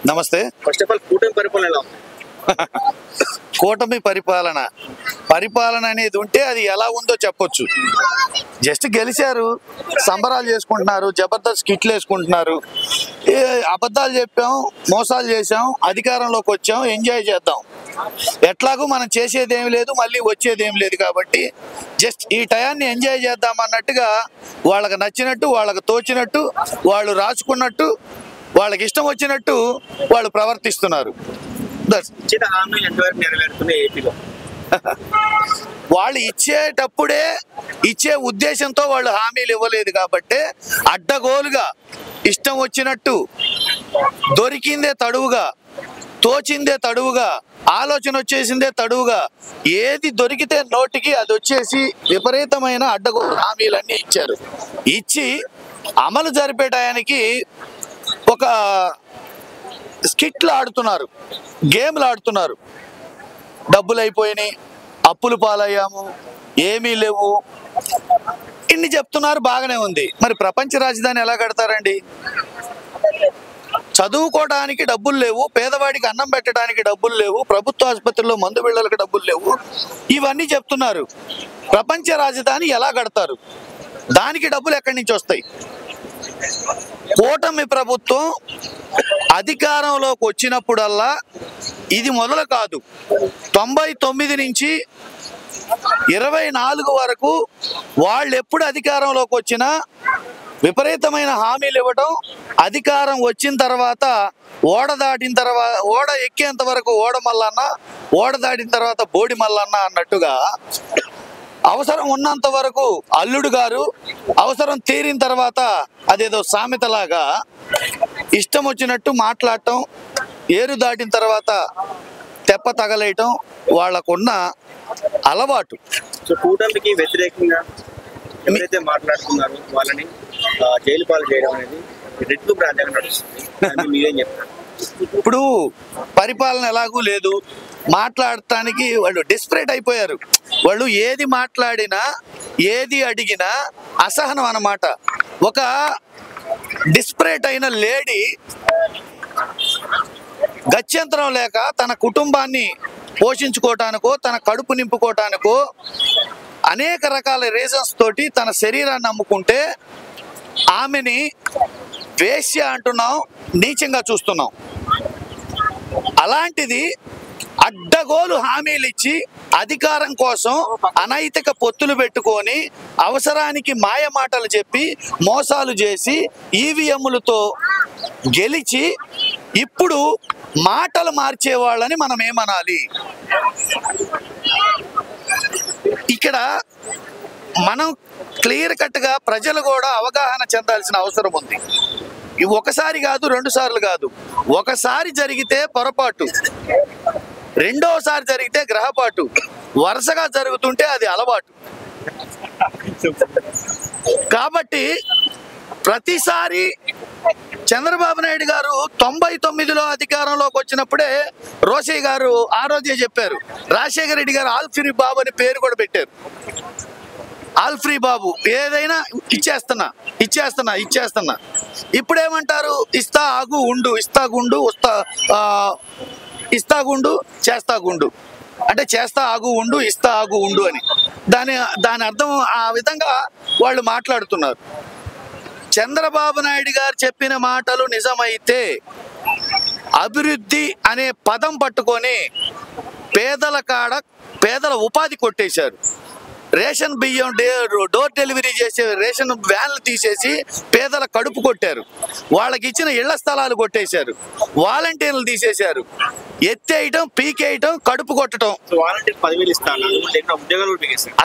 నమస్తే. First of all కూటమి పరిపాలన ఎలా ఉంది? కూటమి పరిపాలన అనేది ఉంటే అది ఎలా ఉందో చెప్పొచ్చు. జస్ట్ గెలిచారు, సంబరాలు చేసుకుంటున్నారు, జబర్దస్త్ కిట్లు వేసుకుంటున్నారు, అబద్ధాలు చెప్పాం, మోసాలు చేసాం, అధికారంలోకి వచ్చాం, ఎంజాయ్ చేద్దాం. ఎట్లాగూ మనం చేసేది ఏమి లేదు, మళ్ళీ వచ్చేది ఏమి లేదు, కాబట్టి జస్ట్ ఈ టయాన్ని ఎంజాయ్ చేద్దాం అన్నట్టుగా వాళ్ళకి నచ్చినట్టు, వాళ్ళకి తోచినట్టు, వాళ్ళు రాసుకున్నట్టు, వాళ్ళకి ఇష్టం వచ్చినట్టు వాళ్ళు ప్రవర్తిస్తున్నారు. ఇచ్చిన హామీలు ఎంతవరకు నెరవేరుతున్నాయి ఏపీలో? వాళ్ళు ఇచ్చేటప్పుడే ఇచ్చే ఉద్దేశంతో వాళ్ళు హామీలు ఇవ్వలేదు కాబట్టి అడ్డగోలుగా ఇష్టం వచ్చినట్టు, దొరికిందే తడువుగా, తోచిందే తడువుగా, ఆలోచన వచ్చేసిందే తడువుగా, ఏది దొరికితే నోటికి అది వచ్చేసి విపరీతమైన అడ్డగోలు హామీలన్నీ ఇచ్చారు. ఇచ్చి అమలు జరిపే టయానికి ఒక స్కిట్లు ఆడుతున్నారు, గేమ్లు ఆడుతున్నారు. డబ్బులు అయిపోయినాయి, అప్పులు పాలయ్యాము, ఏమీ లేవు, ఇన్ని చెప్తున్నారు, బాగానే ఉంది. మరి ప్రపంచ రాజధాని ఎలా కడతారండి? చదువుకోవడానికి డబ్బులు లేవు, పేదవాడికి అన్నం పెట్టడానికి డబ్బులు లేవు, ప్రభుత్వ ఆసుపత్రిలో మందు బిళ్ళలకు డబ్బులు లేవు, ఇవన్నీ చెప్తున్నారు. ప్రపంచ రాజధాని ఎలా కడతారు? దానికి డబ్బులు ఎక్కడి నుంచి వస్తాయి? కూటమి ప్రభుత్వం అధికారంలోకి వచ్చినప్పుడల్లా ఇది మొదలు కాదు, 99 నుంచి 24 వరకు వాళ్ళు ఎప్పుడు అధికారంలోకి వచ్చినా విపరీతమైన హామీలు ఇవ్వటం, అధికారం వచ్చిన తర్వాత ఓడ దాటిన తర్వాత, ఓడ ఎక్కేంత వరకు ఓడ మల్లన్న, ఓడ దాటిన తర్వాత బోడి మల్లన్న అన్నట్టుగా అవసరం ఉన్నంత వరకు అల్లుడు గారు, అవసరం తీరిన తర్వాత అదేదో సామెతలాగా ఇష్టం వచ్చినట్టు మాట్లాడటం, ఏరు దాటిన తర్వాత తెప్ప తగలేయటం వాళ్ళకున్న అలవాటు. సో కూటమికి వ్యతిరేకంగా ఎవరైతే మాట్లాడుతున్నారో వాళ్ళని జైలు పాలు చేయడం అనేది రెడ్లు ప్రాధాన్యత నడుస్తుంది, మీరేం చెప్తారు? ఇప్పుడు పరిపాలన ఎలాగూ లేదు, మాట్లాడటానికి వాళ్ళు డిస్పరేట్ అయిపోయారు. వాళ్ళు ఏది మాట్లాడినా, ఏది అడిగినా అసహనం అన్నమాట. ఒక డిస్పరేట్ అయిన లేడీ గత్యంతరం లేక తన కుటుంబాన్ని పోషించుకోవటానికో, తన కడుపు నింపుకోవటానికో అనేక రకాల రీజన్స్ తోటి తన శరీరాన్ని అమ్ముకుంటే ఆమెని వేశ్య అంటున్నాం, నీచంగా చూస్తున్నాం. అలాంటిది అడ్డగోలు హామీలు ఇచ్చి అధికారం కోసం అనైతిక పొత్తులు పెట్టుకొని, అవసరానికి మాయ మాటలు చెప్పి, మోసాలు చేసి, ఈవీఎంలతో గెలిచి ఇప్పుడు మాటలు మార్చే వాళ్ళని మనం ఏమనాలి? ఇక్కడ మనం క్లియర్ కట్గా ప్రజలు కూడా అవగాహన చెందాల్సిన అవసరం ఉంది. ఇవి ఒకసారి కాదు, 2 సార్లు కాదు. ఒకసారి జరిగితే పొరపాటు, రెండోసారి జరిగితే గ్రహపాటు, వరుసగా జరుగుతుంటే అది అలవాటు. కాబట్టి ప్రతిసారి చంద్రబాబు నాయుడు గారు 99లో అధికారంలోకి వచ్చినప్పుడే రోషయ్య గారు ఆ రోజే చెప్పారు, రాజశేఖర రెడ్డి గారు ఆల్ఫ్రీ బాబు అని పేరు కూడా పెట్టారు. ఆల్ఫ్రీ బాబు, ఏదైనా ఇచ్చేస్తున్నా ఇచ్చేస్తున్నా ఇచ్చేస్తున్నా. ఇప్పుడేమంటారు? ఇస్తా ఆగు ఉండు, ఇస్తా గుండు, ఇస్తా గుండు, చేస్తా గుండు. అంటే చేస్తా ఆగు ఉండు, ఇస్తా ఆగు ఉండు అని దాని అర్థం ఆ విధంగా వాళ్ళు మాట్లాడుతున్నారు. చంద్రబాబు నాయుడు గారు చెప్పిన మాటలు నిజమైతే అభివృద్ధి అనే పదం పట్టుకొని పేదల ఉపాధి కొట్టేశారు. రేషన్ బియ్యం డోర్ డెలివరీ చేసే రేషన్ వ్యాన్లు తీసేసి పేదల కడుపు కొట్టారు. వాళ్ళకి ఇచ్చిన ఇళ్ల స్థలాలు కొట్టేశారు, వాలంటీర్లు తీసేశారు, ఎత్తేయటం, పీకేయటం, కడుపు కొట్టడం.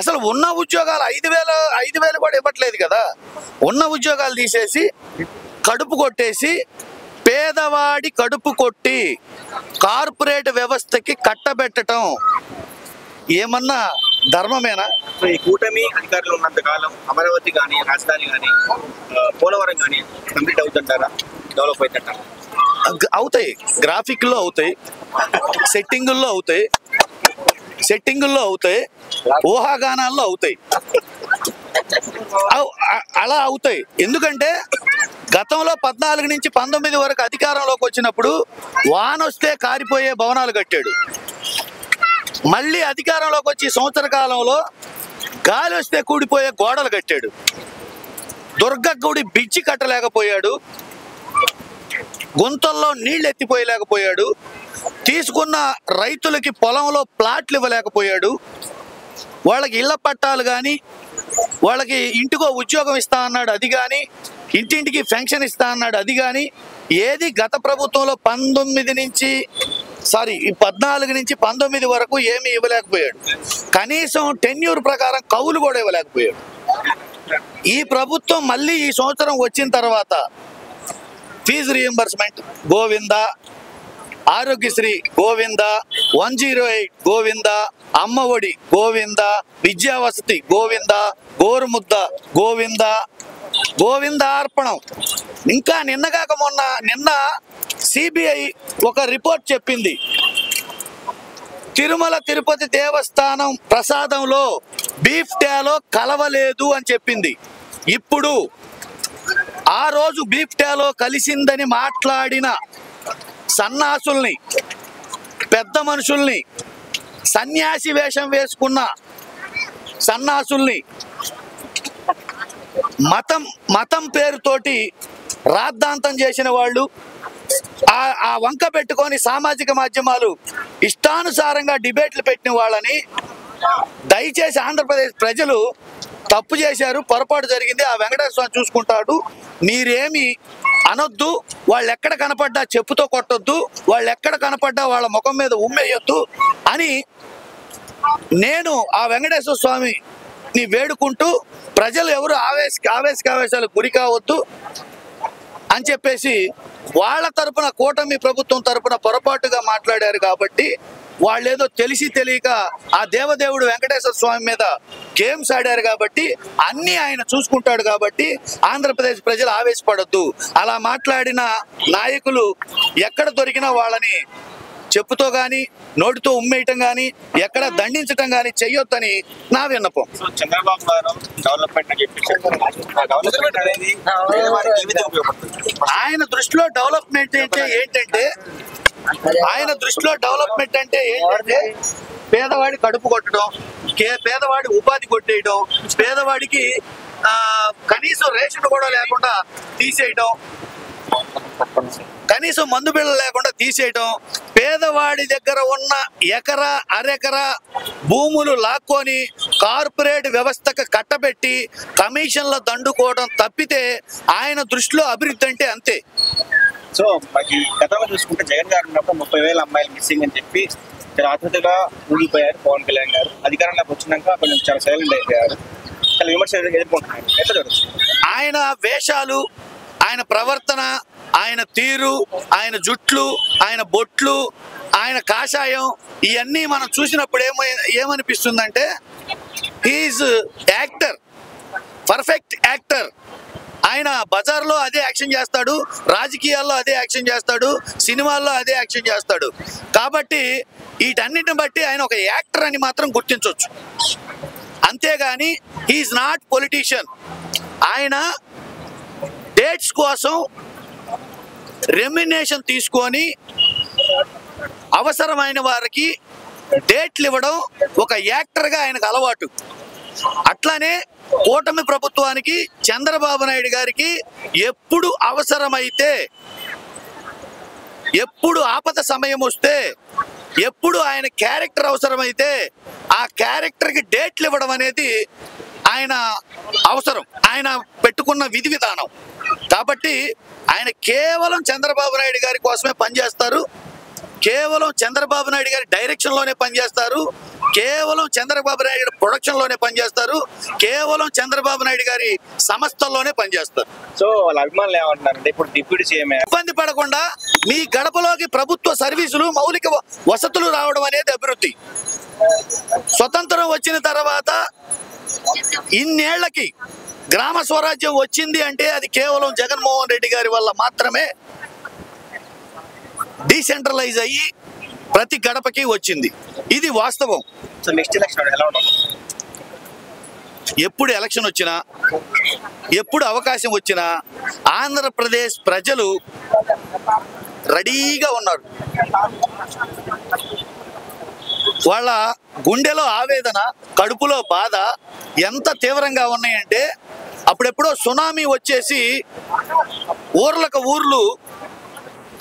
అసలు ఉన్న ఉద్యోగాలు 5,000 కూడా ఇవ్వట్లేదు కదా. ఉన్న ఉద్యోగాలు తీసేసి కడుపు కొట్టేసి, పేదవాడి కడుపు కొట్టి కార్పొరేట్ వ్యవస్థకి కట్టబెట్టడం ఏమన్నా ధర్మమేనా? ఈ కూటమి అధికారులు ఉన్నంత కాలం అమరావతి కానీ, రాజధాని కానీ, పోలవరం కానీ కంప్లీట్ అవుతుంటారా, డెవలప్ అవుతుంటారా? అవుతాయి, గ్రాఫిక్లో అవుతాయి, సెట్టింగుల్లో అవుతాయి, ఊహాగానాల్లో అవుతాయి, అలా అవుతాయి. ఎందుకంటే గతంలో 14 నుంచి 19 వరకు అధికారంలోకి వచ్చినప్పుడు వానొస్తే కారిపోయే భవనాలు కట్టాడు. మళ్ళీ అధికారంలోకి వచ్చి సంవత్సర కాలంలో గాలి వస్తే కూడిపోయే గోడలు కట్టాడు. దుర్గ గుడి బ్రిడ్జి కట్టలేకపోయాడు. గుంతల్లో నీళ్లు ఎత్తిపోయలేకపోయాడు. తీసుకున్న రైతులకి పొలంలో ప్లాట్లు ఇవ్వలేకపోయాడు. వాళ్ళకి ఇళ్ల పట్టాలు కానీ, వాళ్ళకి ఇంటికో ఉద్యోగం ఇస్తా అన్నాడు అది కానీ, ఇంటింటికి పెన్షన్ ఇస్తా అన్నాడు అది కానీ, ఏది గత ప్రభుత్వంలో 14 నుంచి 19 వరకు ఏమీ ఇవ్వలేకపోయాడు. కనీసం టెన్యూర్ ప్రకారం కౌలు కూడా ఇవ్వలేకపోయాడు. ఈ ప్రభుత్వం మళ్ళీ ఈ సంవత్సరం వచ్చిన తర్వాత ఫీజు రియంబర్స్మెంట్ గోవింద, ఆరోగ్యశ్రీ గోవింద, 108 గోవింద, అమ్మ ఒడి గోవింద, విద్యావసతి గోవింద, గోరుముద్ద గోవింద, గోవిందార్పణం. ఇంకా నిన్న సిబిఐ ఒక రిపోర్ట్ చెప్పింది, తిరుమల తిరుపతి దేవస్థానం ప్రసాదంలో బీఫ్ టాలో కలవలేదు అని చెప్పింది. ఇప్పుడు ఆ రోజు బీఫ్ టాలో కలిసిందని మాట్లాడిన సన్నాసుల్ని, పెద్ద మనుషుల్ని, సన్యాసి వేషం వేసుకున్న సన్నాసుల్ని, మతం పేరుతోటి రాద్ధాంతం చేసిన వాళ్ళు, ఆ వంక పెట్టుకొని సామాజిక మాధ్యమాలు ఇష్టానుసారంగా డిబేట్లు పెట్టిన వాళ్ళని దయచేసి ఆంధ్రప్రదేశ్ ప్రజలు తప్పు చేశారు, పొరపాటు జరిగింది, ఆ వెంకటేశ్వర స్వామి చూసుకుంటాడు, మీరేమి అనొద్దు, వాళ్ళు ఎక్కడ కనపడ్డా చెప్పుతో కొట్టొద్దు, వాళ్ళు ఎక్కడ కనపడ్డా వాళ్ళ ముఖం మీద ఉమ్మేయొద్దు అని నేను ఆ వెంకటేశ్వర స్వామిని వేడుకుంటూ, ప్రజలు ఎవరు ఆవేశాలకు గురి కావద్దు అని చెప్పేసి వాళ్ళ తరపున, కూటమి ప్రభుత్వం తరపున పొరపాటుగా మాట్లాడారు. కాబట్టి వాళ్ళేదో తెలిసి తెలియక ఆ దేవదేవుడు వెంకటేశ్వర స్వామి మీద గేమ్స్ ఆడారు. కాబట్టి అన్నీ ఆయన చూసుకుంటాడు. కాబట్టి ఆంధ్రప్రదేశ్ ప్రజలు ఆవేశపడొద్దు. అలా మాట్లాడిన నాయకులు ఎక్కడ దొరికినా వాళ్ళని చెప్పుతో కానీ, నోటితో ఉమ్మేయటం కానీ, ఎక్కడ దండించటం కానీ చెయ్యొద్దని నా విన్నపం. చంద్రబాబు గారు డెవలప్మెంట్ అనేది ఆయన దృష్టిలో డెవలప్మెంట్ అంటే ఏంటంటే పేదవాడి కడుపు కొట్టడం, పేదవాడి ఉపాధి కొట్టేయడం, పేదవాడికి కనీసం రేషన్ కూడా లేకుండా తీసేయడం, కనీసం మందు బిళ్ళలు లేకుండా తీసేయటం, పేదవాడి దగ్గర ఉన్న ఎకరా అరెకరా భూములు లాక్కొని కార్పొరేట్ వ్యవస్థకు కట్టబెట్టి కమిషన్ల దండుకోవడం తప్పితే ఆయన దృష్టిలో అభివృద్ధి అంటే అంతే. సో గతంలో చూసుకుంటే జగన్ గారు ఉన్నప్పుడు 30,000 అమ్మాయిలు మిస్సింగ్ అని చెప్పి చాలా ఆతృతగా ఊగిపోయారు పవన్ కళ్యాణ్ గారు. అధికారంలోకి వచ్చినాక కొంచెం చాలా సైలెంట్ అయిపోయారు. చాలా విమర్శలు ఎదుర్కొంటున్నారు. ఎట్లా జరుగుతుంది? ఆయన వేషాలు, ఆయన ప్రవర్తన, ఆయన తీరు, ఆయన జుట్లు, ఆయన బొట్లు, ఆయన కాషాయం, ఇవన్నీ మనం చూసినప్పుడు ఏమనిపిస్తుందంటే హీఈస్ యాక్టర్, పర్ఫెక్ట్ యాక్టర్. ఆయన బజార్లో అదే యాక్షన్ చేస్తాడు, రాజకీయాల్లో అదే యాక్షన్ చేస్తాడు, సినిమాల్లో అదే యాక్షన్ చేస్తాడు. కాబట్టి వీటన్నిటిని బట్టి ఆయన ఒక యాక్టర్ అని మాత్రం గుర్తించవచ్చు. అంతేగాని హీఈస్ నాట్ పొలిటీషియన్. ఆయన డేట్స్ కోసం రెమ్యునేషన్ తీసుకొని అవసరమైన వారికి డేట్లు ఇవ్వడం ఒక యాక్టర్గా ఆయనకు అలవాటు. అట్లానే కూటమి ప్రభుత్వానికి, చంద్రబాబు నాయుడు గారికి ఎప్పుడు అవసరమైతే, ఎప్పుడు ఆపద సమయం వస్తే, ఎప్పుడు ఆయన క్యారెక్టర్ అవసరమైతే ఆ క్యారెక్టర్కి డేట్లు ఇవ్వడం అనేది ఆయన అవసరం, ఆయన పెట్టుకున్న విధి విధానం. కాబట్టి ఆయన కేవలం చంద్రబాబు నాయుడు గారి కోసమే పనిచేస్తారు, కేవలం చంద్రబాబు నాయుడు గారి డైరెక్షన్లోనే పనిచేస్తారు, కేవలం చంద్రబాబు నాయుడు గారి ప్రొడక్షన్లోనే పనిచేస్తారు, కేవలం చంద్రబాబు నాయుడు గారి సంస్థల్లోనే పనిచేస్తారు. సో వాళ్ళ అభిమానులు ఏమంటున్నారంటే ఇప్పుడు డిప్యూటీ సీఎం ఇబ్బంది పడకుండా మీ గడపలోకి ప్రభుత్వ సర్వీసులు, మౌలిక వసతులు రావడం అనేది అభివృద్ధి. స్వతంత్రం వచ్చిన తర్వాత ఇన్నేళ్లకి గ్రామ స్వరాజ్యం వచ్చింది అంటే అది కేవలం జగన్మోహన్ రెడ్డి గారి వల్ల మాత్రమే డీసెంట్రలైజ్ అయ్యి ప్రతి గడపకి వచ్చింది. ఇది వాస్తవం. సో నెక్స్ట్ ఎలక్షన్ ఎలా ఉంటుంది? ఎప్పుడు ఎలక్షన్ వచ్చినా, ఎప్పుడు అవకాశం వచ్చినా ఆంధ్రప్రదేశ్ ప్రజలు రెడీగా ఉన్నారు. వాళ్ళ గుండెలో ఆవేదన, కడుపులో బాధ ఎంత తీవ్రంగా ఉన్నాయంటే అప్పుడెప్పుడో సునామీ వచ్చేసి ఊర్లకు ఊర్లు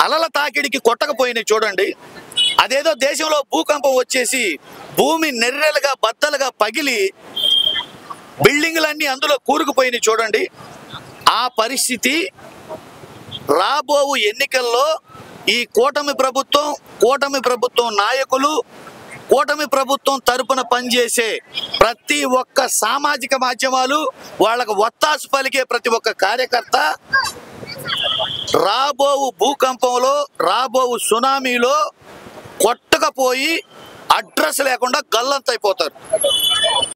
అలల తాకిడికి కొట్టకపోయినాయి చూడండి. అదేదో దేశంలో భూకంపం వచ్చేసి భూమి నెర్రెలుగా బద్దలుగా పగిలి బిల్డింగ్లన్నీ అందులో కూరుకుపోయినాయి చూడండి. ఆ పరిస్థితి రాబోవు ఎన్నికల్లో ఈ కూటమి ప్రభుత్వం నాయకులు, కూటమి ప్రభుత్వం తరపున పనిచేసే ప్రతి ఒక్క సామాజిక మాధ్యమాలు, వాళ్ళకు ఒత్తాసు పలికే ప్రతి ఒక్క కార్యకర్త రాబోవు భూకంపంలో, రాబోవు సునామీలో కొట్టకపోయి అడ్రస్ లేకుండా గల్లంతైపోతారు.